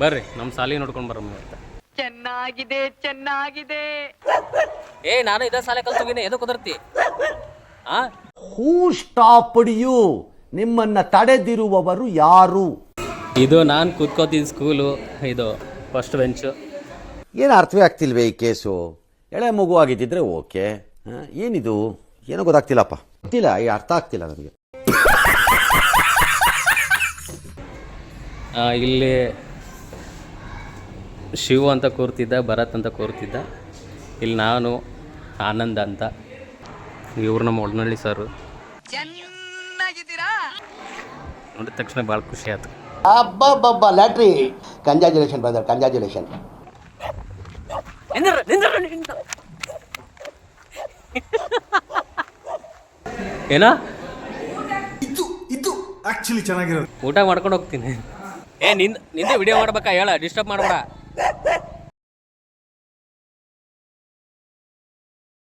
ಬರ್ರಿ ನಮ್ಮ ಸಾಲಿ ನೋಡ್ಕೊಂಡು ಬರಮ್ಮ ಅಂತ. ಚೆನ್ನಾಗಿದೆ ಚೆನ್ನಾಗಿದೆ. ನಾನು ಇದೇ ಸಾಲೆ ಕಲ್ತೋಗಿನಿ, ಎದು ಕುದರ್ತಿ? ಹೂ ಸ್ಟಾಪ್ಡ್ ಯು? ನಿಮ್ಮನ್ನ ತಡೆದಿರುವವರು ಯಾರು? ಇದು ನಾನು ಕೂತ್ಕೋತಿದ್ದ ಸ್ಕೂಲು, ಇದು ಫಸ್ಟ್ ಬೆಂಚು. ಏನು ಅರ್ಥವೇ ಆಗ್ತಿಲ್ವೇ ಈ ಕೇಸು? ಎಳೆ ಮಗು ಆಗಿದ್ದಿದ್ರೆ ಓಕೆ, ಏನಿದು ಏನೋ ಗೊತ್ತಾಗ್ತಿಲ್ಲಪ್ಪ, ಗೊತ್ತಿಲ್ಲ, ಈ ಅರ್ಥ ಆಗ್ತಿಲ್ಲ ನನಗೆ. ಇಲ್ಲಿ ಶಿವ ಅಂತ ಕೂರ್ತಿದ್ದ, ಭರತ್ ಅಂತ ಕೂರ್ತಿದ್ದ. ಇಲ್ಲಿ ನಾನು ಆನಂದ ಅಂತ, ಇವ್ರು ನಮ್ಮ ಒಳನಳ್ಳಿ ಸರ್. ನೋಡಿದ ತಕ್ಷಣ ಭಾಳ ಖುಷಿ ಆಯ್ತು. ಅಬ್ಬಬ್ಬಬ್ಬ ಲ್ಯಾಟ್ರಿ, ಕಂಗ್ರ್ಯಾಚುಲೇಷನ್ ಬ್ರದರ್, ಕಂಗ್ರ್ಯಾಚುಲೇಷನ್. ಏನೋ ಇದು ಆಕ್ಚುಲಿ ಚೆನ್ನಾಗಿರೋದು. ಊಟ ಮಾಡ್ಕೊಂಡು ಹೋಗ್ತೀನಿ. ನಿಂದೆ ವಿಡಿಯೋ ಮಾಡ್ಬೇಕಾ? ಹೇಳ, ಡಿಸ್ಟರ್ಬ್ ಮಾಡಬೇಡ.